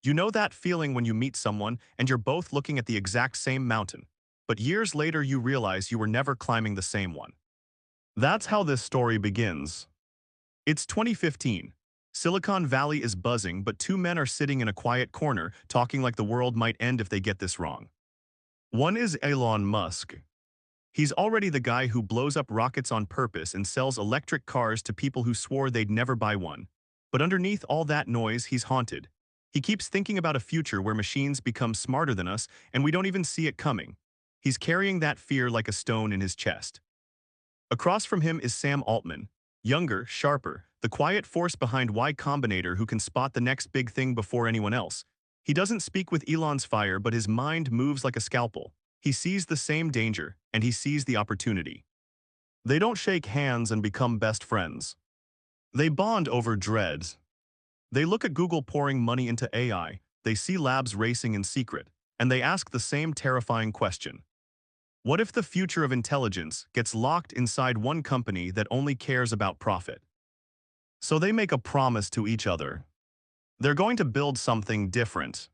You know that feeling when you meet someone and you're both looking at the exact same mountain, but years later you realize you were never climbing the same one. That's how this story begins. It's 2015. Silicon Valley is buzzing, but two men are sitting in a quiet corner talking like the world might end if they get this wrong. One is Elon Musk. He's already the guy who blows up rockets on purpose and sells electric cars to people who swore they'd never buy one. But underneath all that noise, he's haunted. He keeps thinking about a future where machines become smarter than us and we don't even see it coming. He's carrying that fear like a stone in his chest. Across from him is Sam Altman, younger, sharper, the quiet force behind Y Combinator who can spot the next big thing before anyone else. He doesn't speak with Elon's fire, but his mind moves like a scalpel. He sees the same danger, and he sees the opportunity. They don't shake hands and become best friends. They bond over dread. They look at Google pouring money into AI, they see labs racing in secret, and they ask the same terrifying question. What if the future of intelligence gets locked inside one company that only cares about profit? So they make a promise to each other. They're going to build something different.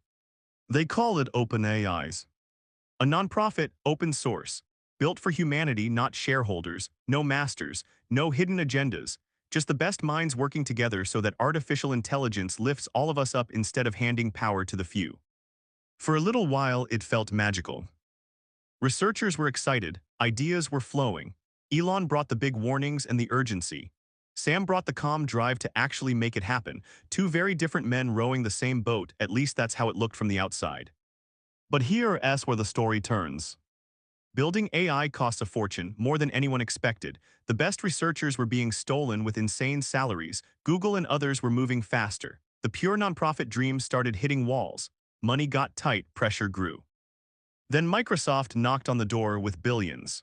They call it OpenAI. A nonprofit, open source, built for humanity, not shareholders, no masters, no hidden agendas, just the best minds working together so that artificial intelligence lifts all of us up instead of handing power to the few. For a little while, it felt magical. Researchers were excited, ideas were flowing. Elon brought the big warnings and the urgency. Sam brought the calm drive to actually make it happen, two very different men rowing the same boat, at least that's how it looked from the outside. But here's where the story turns. Building AI costs a fortune, more than anyone expected. The best researchers were being stolen with insane salaries. Google and others were moving faster. The pure nonprofit dreams started hitting walls. Money got tight, pressure grew. Then Microsoft knocked on the door with billions.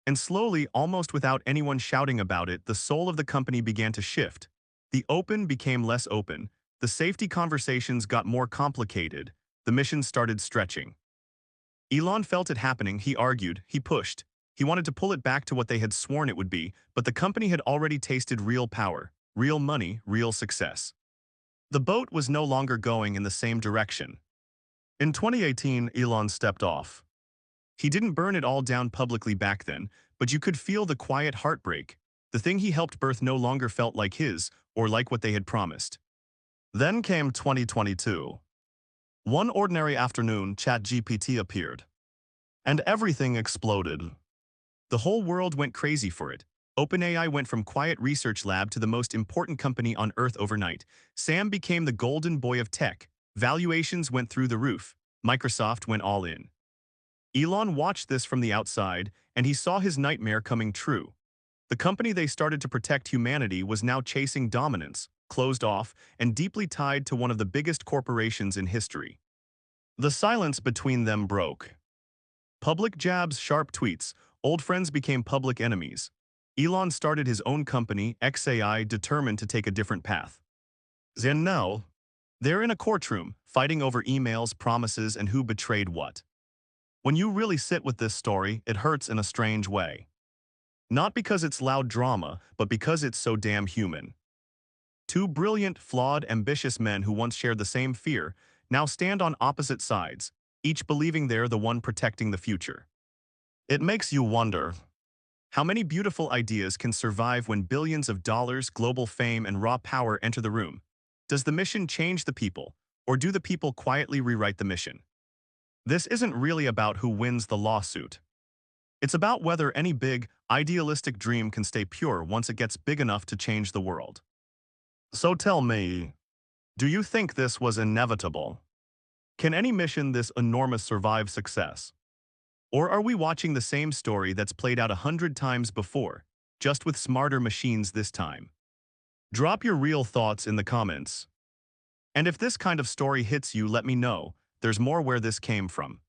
And slowly, almost without anyone shouting about it, the soul of the company began to shift. The open became less open. The safety conversations got more complicated. The mission started stretching. Elon felt it happening, he argued, he pushed. He wanted to pull it back to what they had sworn it would be, but the company had already tasted real power, real money, real success. The boat was no longer going in the same direction. In 2018, Elon stepped off. He didn't burn it all down publicly back then, but you could feel the quiet heartbreak. The thing he helped birth no longer felt like his, or like what they had promised. Then came 2022. One ordinary afternoon, ChatGPT appeared. And everything exploded. The whole world went crazy for it. OpenAI went from quiet research lab to the most important company on Earth overnight. Sam became the golden boy of tech. Valuations went through the roof. Microsoft went all in. Elon watched this from the outside, and he saw his nightmare coming true. The company they started to protect humanity was now chasing dominance, closed off, and deeply tied to one of the biggest corporations in history. The silence between them broke. Public jabs, sharp tweets, old friends became public enemies. Elon started his own company, XAI, determined to take a different path. And now, they're in a courtroom, fighting over emails, promises, and who betrayed what. When you really sit with this story, it hurts in a strange way. Not because it's loud drama, but because it's so damn human. Two brilliant, flawed, ambitious men who once shared the same fear now stand on opposite sides, each believing they're the one protecting the future. It makes you wonder, how many beautiful ideas can survive when billions of dollars, global fame, and raw power enter the room? Does the mission change the people, or do the people quietly rewrite the mission? This isn't really about who wins the lawsuit. It's about whether any big, idealistic dream can stay pure once it gets big enough to change the world. So tell me, do you think this was inevitable? Can any mission this enormous survive success? Or are we watching the same story that's played out 100 times before, just with smarter machines this time? Drop your real thoughts in the comments. And if this kind of story hits you, let me know. There's more where this came from.